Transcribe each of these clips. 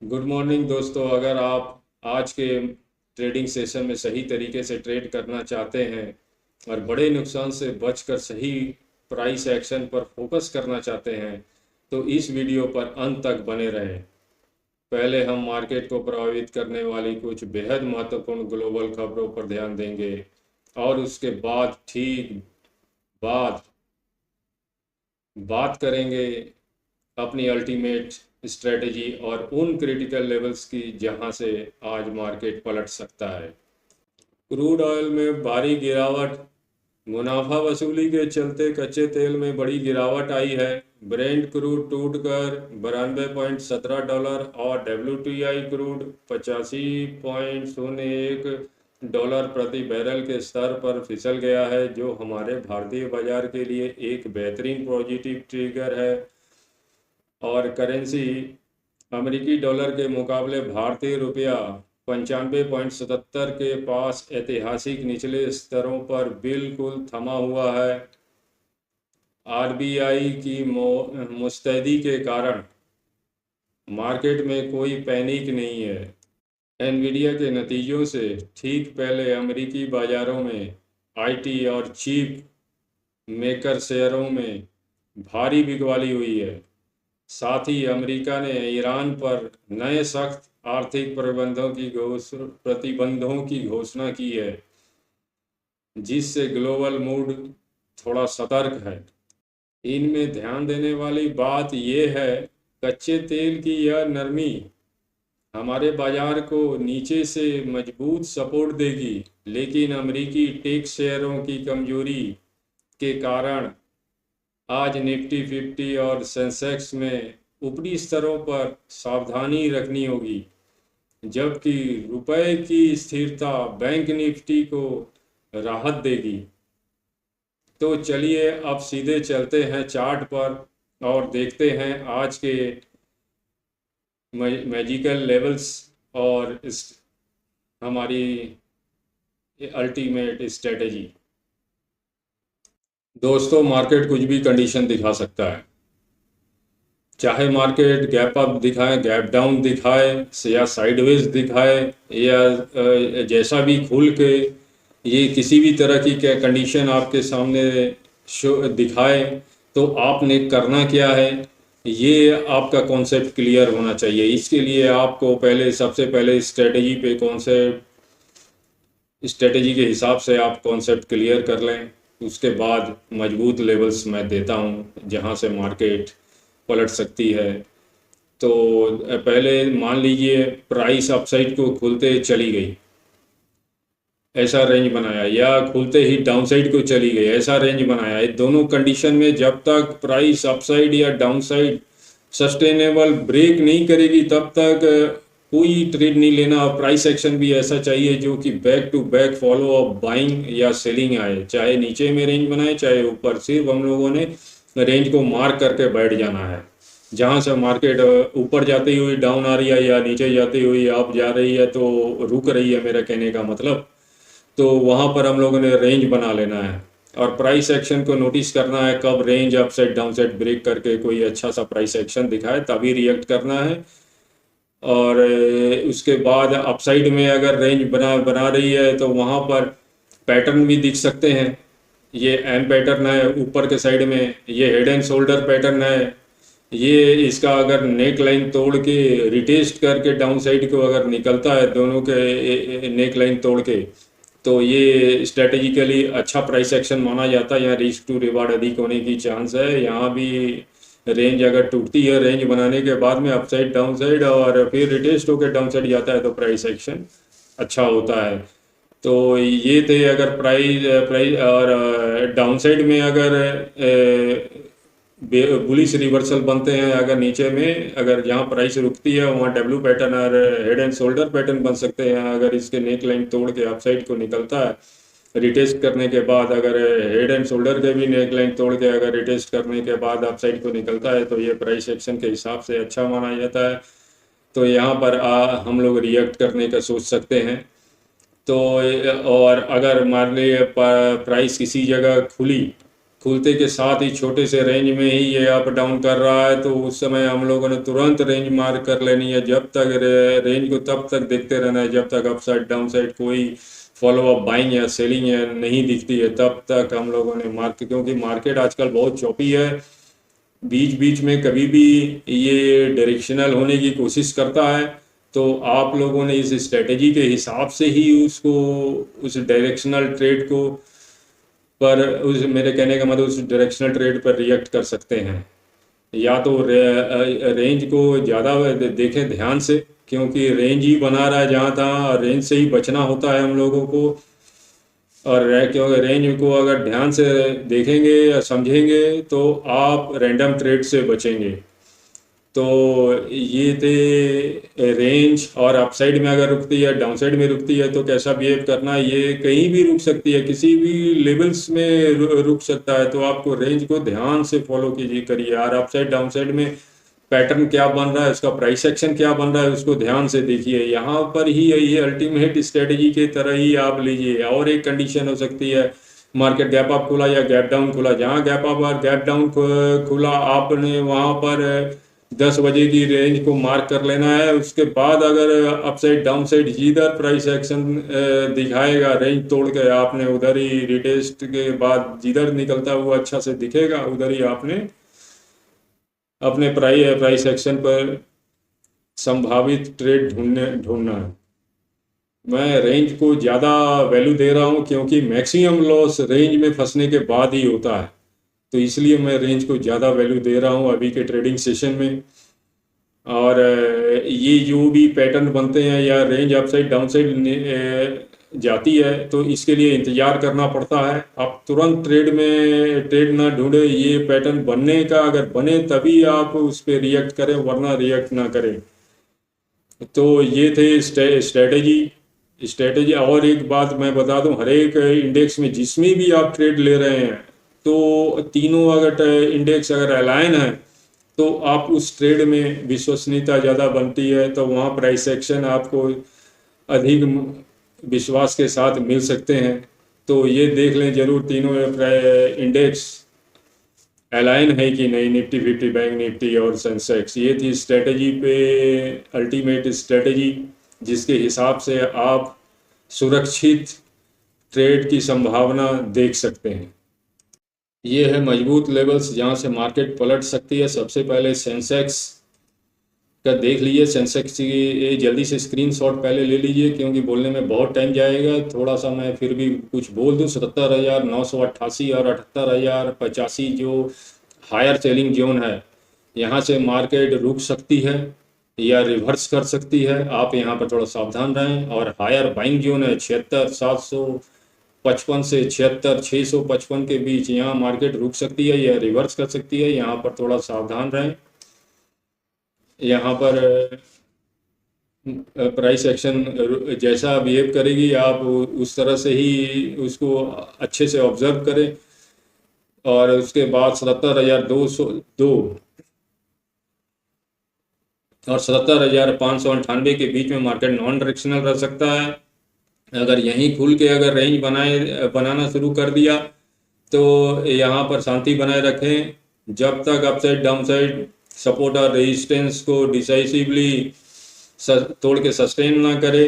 Good morning दोस्तों। अगर आप आज के ट्रेडिंग सेशन में सही तरीके से ट्रेड करना चाहते हैं और बड़े नुकसान से बचकर सही प्राइस एक्शन पर फोकस करना चाहते हैं तो इस वीडियो पर अंत तक बने रहें। पहले हम मार्केट को प्रभावित करने वाली कुछ बेहद महत्वपूर्ण ग्लोबल खबरों पर ध्यान देंगे और उसके बाद ठीक बाद बात करेंगे अपनी अल्टीमेट स्ट्रेटजी और उन क्रिटिकल लेवल्स की जहां से आज मार्केट पलट सकता है। क्रूड ऑयल में भारी गिरावट। मुनाफा वसूली के चलते कच्चे तेल में बड़ी गिरावट आई है। ब्रेंट क्रूड टूटकर $92.17 और WTI क्रूड 85.01 डॉलर प्रति बैरल के स्तर पर फिसल गया है, जो हमारे भारतीय बाजार के लिए एक बेहतरीन पॉजिटिव ट्रिगर है। और करेंसी अमेरिकी डॉलर के मुकाबले भारतीय रुपया 95.77 के पास ऐतिहासिक निचले स्तरों पर बिल्कुल थमा हुआ है। आरबीआई की मुस्तैदी के कारण मार्केट में कोई पैनिक नहीं है। एनवीडिया के नतीजों से ठीक पहले अमेरिकी बाजारों में आईटी और चिप मेकर शेयरों में भारी बिकवाली हुई है। साथ ही अमेरिका ने ईरान पर नए सख्त आर्थिक प्रतिबंधों की घोषणा की है, जिससे ग्लोबल मूड थोड़ा सतर्क है। इनमें ध्यान देने वाली बात यह है, कच्चे तेल की यह नरमी हमारे बाजार को नीचे से मजबूत सपोर्ट देगी, लेकिन अमेरिकी टेक शेयरों की कमजोरी के कारण आज निफ्टी 50 और सेंसेक्स में ऊपरी स्तरों पर सावधानी रखनी होगी, जबकि रुपए की स्थिरता बैंक निफ्टी को राहत देगी। तो चलिए अब सीधे चलते हैं चार्ट पर और देखते हैं आज के मैजिकल लेवल्स और हमारी अल्टीमेट स्ट्रेटजी। दोस्तों, मार्केट कुछ भी कंडीशन दिखा सकता है। चाहे मार्केट गैप अप दिखाए, गैप डाउन दिखाए, या साइडवेज दिखाए, या जैसा भी खुल के ये किसी भी तरह की क्या कंडीशन आपके सामने शो दिखाए, तो आपने करना क्या है, ये आपका कॉन्सेप्ट क्लियर होना चाहिए। इसके लिए आपको सबसे पहले स्ट्रेटजी के हिसाब से आप कॉन्सेप्ट क्लियर कर लें। उसके बाद मजबूत लेवल्स मैं देता हूँ जहाँ से मार्केट पलट सकती है। तो पहले मान लीजिए प्राइस अपसाइड को खुलते चली गई, ऐसा रेंज बनाया, या खुलते ही डाउनसाइड को चली गई, ऐसा रेंज बनाया। ये दोनों कंडीशन में जब तक प्राइस अपसाइड या डाउनसाइड सस्टेनेबल ब्रेक नहीं करेगी तब तक कोई ट्रेड नहीं लेना। प्राइस एक्शन भी ऐसा चाहिए जो कि back to back follow up buying या सेलिंग आए, चाहे नीचे में रेंज बनाए चाहे ऊपर। सिर्फ हम लोगों ने रेंज को मार्क करके बैठ जाना है। जहां से मार्केट ऊपर जाती हुई डाउन आ रही है या नीचे जाती हुई अप जा रही है तो रुक रही है, मेरा कहने का मतलब, तो वहां पर हम लोगों ने रेंज बना लेना है और प्राइस एक्शन को नोटिस करना है। कब range up side down side break करके कोई अच्छा सा प्राइस एक्शन दिखाए तभी रिएक्ट करना है। और उसके बाद अपसाइड में अगर रेंज बना बना रही है तो वहां पर पैटर्न भी दिख सकते हैं। ये एम पैटर्न है ऊपर के साइड में, ये हेड एंड शोल्डर पैटर्न है। ये इसका अगर नेक लाइन तोड़ के रिटेस्ट करके डाउन साइड को अगर निकलता है, दोनों के नेक लाइन तोड़ के, तो ये स्ट्रेटेजिकली अच्छा प्राइस एक्शन माना जाता है। यहाँ रिस्क टू रिवार्ड अधिक होने की चांस है। यहाँ भी रेंज अगर टूटती है, रेंज बनाने के बाद में अपसाइड डाउन साइड और फिर रिटेस्ट होकर डाउन साइड जाता है तो प्राइस एक्शन अच्छा होता है। तो ये थे अगर प्राइस प्राइस और डाउन साइड में अगर बुलिश रिवर्सल बनते हैं, अगर नीचे में अगर जहाँ प्राइस रुकती है वहाँ डब्ल्यू पैटर्न और हेड एंड शोल्डर पैटर्न बन सकते हैं। अगर इसके नेक लाइन तोड़ के अपसाइड को निकलता है रिटेस्ट करने के बाद, अगर हेड एंड शोल्डर के भी नेक लाइन तोड़ के अगर रिटेस्ट करने के बाद अपसाइड को निकलता है तो ये प्राइस एक्शन के हिसाब से अच्छा माना जाता है। तो यहाँ पर हम लोग रिएक्ट करने का सोच सकते हैं। तो और अगर मान लीजिए प्राइस किसी जगह खुलते के साथ ही छोटे से रेंज में ही ये अप डाउन कर रहा है, तो उस समय हम लोगों ने तुरंत रेंज मार्क कर लेनी है। जब तक रेंज को तब तक देखते रहना है जब तक अप साइड डाउन साइड कोई फॉलो अप बाइंग या सेलिंग या नहीं दिखती है, तब तक हम लोगों ने मार्क, क्योंकि मार्केट आजकल बहुत चौपी है, बीच बीच में कभी भी ये डायरेक्शनल होने की कोशिश करता है। तो आप लोगों ने इस स्ट्रेटेजी के हिसाब से ही उसको, उस डायरेक्शनल ट्रेड को, पर उस, मेरे कहने का मतलब, उस डायरेक्शनल ट्रेड पर रिएक्ट कर सकते हैं। या तो रेंज को ज़्यादा देखें ध्यान से, क्योंकि रेंज ही बना रहा है जहाँ तहाँ, रेंज से ही बचना होता है हम लोगों को। और क्योंकि रेंज को अगर ध्यान से देखेंगे या समझेंगे तो आप रैंडम ट्रेड से बचेंगे। तो ये थे रेंज, और अपसाइड में अगर रुकती है, डाउनसाइड में रुकती है तो कैसा बिहेव करना है। ये कहीं भी रुक सकती है, किसी भी लेवल्स में रुक सकता है, तो आपको रेंज को ध्यान से फॉलो कीजिए करिए। और अपसाइड डाउनसाइड में पैटर्न क्या बन रहा है, उसका प्राइस एक्शन क्या बन रहा है, उसको ध्यान से देखिए। यहाँ पर ही ये अल्टीमेट स्ट्रेटेजी की तरह ही आप लीजिए। और एक कंडीशन हो सकती है, मार्केट गैप अप खुला या गैप डाउन खुला, जहाँ गैप अप और गैप डाउन खुला, आपने वहाँ पर 10 बजे की रेंज को मार्क कर लेना है। उसके बाद अगर अपसाइड डाउन साइड जिधर प्राइस एक्शन दिखाएगा रेंज तोड़ के, आपने उधर ही रिटेस्ट के बाद जिधर निकलता हुआ अच्छा से दिखेगा, उधर ही आपने अपने प्राइस एक्शन पर संभावित ट्रेड ढूंढना है। मैं रेंज को ज़्यादा वैल्यू दे रहा हूँ क्योंकि मैक्सिमम लॉस रेंज में फंसने के बाद ही होता है, तो इसलिए मैं रेंज को ज़्यादा वैल्यू दे रहा हूँ अभी के ट्रेडिंग सेशन में। और ये जो भी पैटर्न बनते हैं या रेंज अपसाइड डाउनसाइड जाती है, तो इसके लिए इंतज़ार करना पड़ता है। आप तुरंत ट्रेड ना ढूंढे, ये पैटर्न बनने का, अगर बने तभी आप उस पर रिएक्ट करें, वरना रिएक्ट ना करें। तो ये थे स्ट्रेटेजी। और एक बात मैं बता दूं, हर एक इंडेक्स में जिसमें भी आप ट्रेड ले रहे हैं, तो तीनों अगर इंडेक्स अगर अलाइन है, तो आप उस ट्रेड में विश्वसनीयता ज़्यादा बनती है, तो वहाँ प्राइस एक्शन आपको अधिक विश्वास के साथ मिल सकते हैं। तो ये देख लें जरूर, तीनों इंडेक्स अलाइन है कि नहीं, निफ्टी 50, बैंक निफ्टी और सेंसेक्स। ये थी स्ट्रेटजी पे, अल्टीमेट स्ट्रेटजी, जिसके हिसाब से आप सुरक्षित ट्रेड की संभावना देख सकते हैं। ये है मजबूत लेवल्स जहाँ से मार्केट पलट सकती है। सबसे पहले सेंसेक्स का देख लीजिए। सेंसेक्स की जल्दी से स्क्रीनशॉट पहले ले लीजिए, क्योंकि बोलने में बहुत टाइम जाएगा। थोड़ा सा मैं फिर भी कुछ बोल दूँ। 77,988 और 78,085 जो हायर सेलिंग जोन है, यहाँ से मार्केट रुक सकती है या रिवर्स कर सकती है। आप यहाँ पर थोड़ा सावधान रहें। और हायर बाइंग जोन है 76,755 से 76,655 के बीच, यहाँ मार्केट रुक सकती है या रिवर्स कर सकती है। यहाँ पर थोड़ा सावधान रहें। यहाँ पर प्राइस एक्शन जैसा बिहेव करेगी, आप उस तरह से ही उसको अच्छे से ऑब्जर्व करें। और उसके बाद 77,202 और 77,598 के बीच में मार्केट नॉन डायरेक्शनल रह सकता है। अगर यहीं खुल के अगर रेंज बनाना शुरू कर दिया, तो यहाँ पर शांति बनाए रखें जब तक अपसाइड डाउनसाइड सपोर्ट और रेजिस्टेंस को डिसाइसिवली तोड़ के सस्टेन ना करे,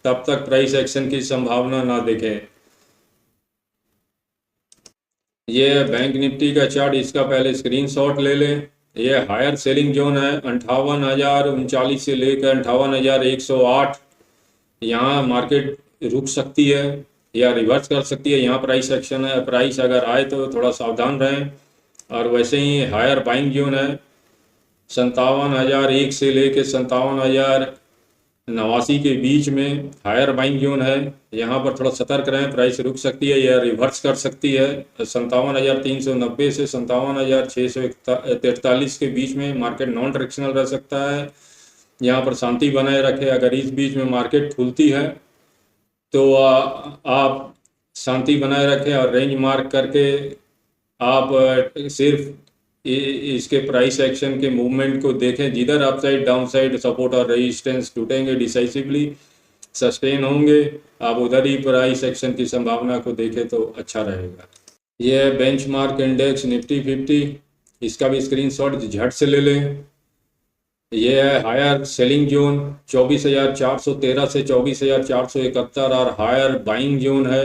तब तक प्राइस एक्शन की संभावना ना देखें। ये है बैंक निफ्टी का चार्ट, इसका पहले स्क्रीनशॉट ले लें। ये हायर सेलिंग जोन है 58,039 से लेकर 58,108। यहाँ मार्केट रुक सकती है या रिवर्स कर सकती है। यहाँ प्राइस एक्शन है, प्राइस अगर आए तो थोड़ा सावधान रहें। और वैसे ही हायर बाइंग जोन है 57,001 से लेकर 57,089 के बीच में हायर बाइंग जोन है। यहाँ पर थोड़ा सतर्क रहें, प्राइस रुक सकती है या रिवर्स कर सकती है। 57,390 से 57,643 के बीच में मार्केट नॉन डायरेक्शनल रह सकता है। यहाँ पर शांति बनाए रखें। अगर इस बीच में मार्केट खुलती है तो आप शांति बनाए रखें और रेंज मार्क करके आप सिर्फ इसके प्राइस एक्शन के मूवमेंट को देखें। जिधर अपसाइड डाउनसाइड सपोर्ट और रेजिस्टेंस टूटेंगे, डिसाइसिवली सस्टेन होंगे, आप उधर ही प्राइस एक्शन की संभावना को देखें तो अच्छा रहेगा। ये है बेंचमार्क इंडेक्स निफ्टी 50, इसका भी स्क्रीनशॉट झट से ले लें। ये है हायर सेलिंग जोन 24,413 से 24,471, और हायर बाइंग जोन है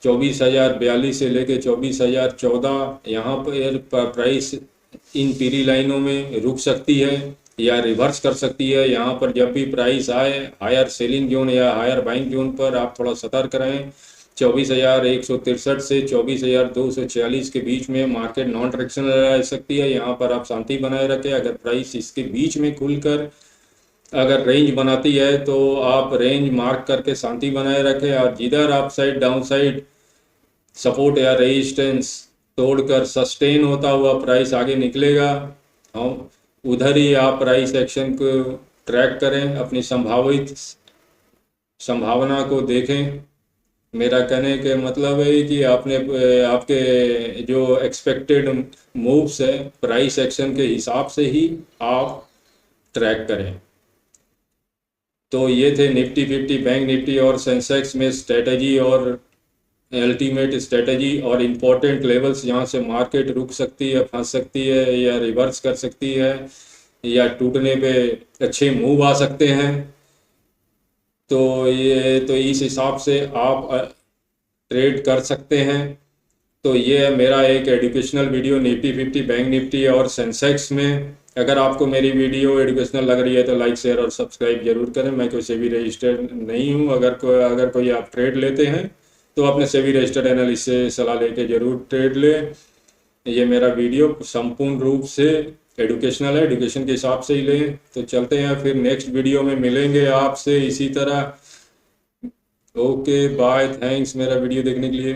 24,042 से लेके 24,014। यहाँ पर प्राइस इन पीली लाइनों में रुक सकती है या रिवर्स कर सकती है। यहाँ पर जब भी प्राइस आए हायर सेलिंग जोन या हायर बाइंग जोन पर आप थोड़ा सतर्क रहें। 24,163 से 24,246 के बीच में मार्केट नॉन डायरेक्शनल रह सकती है। यहाँ पर आप शांति बनाए रखें। अगर प्राइस इसके बीच में खुलकर अगर रेंज बनाती है तो आप रेंज मार्क करके शांति बनाए रखें, और जिधर up side down side support या रेजिस्टेंस तोड़कर सस्टेन होता हुआ प्राइस आगे निकलेगा, हम उधर ही आप प्राइस एक्शन को ट्रैक करें, अपनी संभावित संभावना को देखें। मेरा कहने के मतलब है कि आपने आपके जो एक्सपेक्टेड मूव्स है प्राइस एक्शन के हिसाब से ही आप ट्रैक करें। तो ये थे निफ्टी 50, बैंक निफ्टी और सेंसेक्स में स्ट्रेटजी और अल्टीमेट स्ट्रेटजी और इम्पोर्टेंट लेवल्स जहाँ से मार्केट रुक सकती है, फंस सकती है या रिवर्स कर सकती है या टूटने पे अच्छे मूव आ सकते हैं। तो इस हिसाब से आप ट्रेड कर सकते हैं। तो ये है मेरा एक educational video Nifty 50, bank Nifty और सेंसेक्स में। अगर आपको मेरी वीडियो एजुकेशनल लग रही है तो लाइक शेयर और सब्सक्राइब जरूर करें। मैं कोई सेबी रजिस्टर्ड नहीं हूँ। अगर कोई आप ट्रेड लेते हैं तो अपने सेबी रजिस्टर्ड एनालिस्ट से सलाह लेके जरूर ट्रेड लें। ये मेरा वीडियो संपूर्ण रूप से एजुकेशनल है, एजुकेशन के हिसाब से ही लें। तो चलते हैं, फिर नेक्स्ट वीडियो में मिलेंगे आपसे इसी तरह। ओके बाय, थैंक्स मेरा वीडियो देखने के लिए।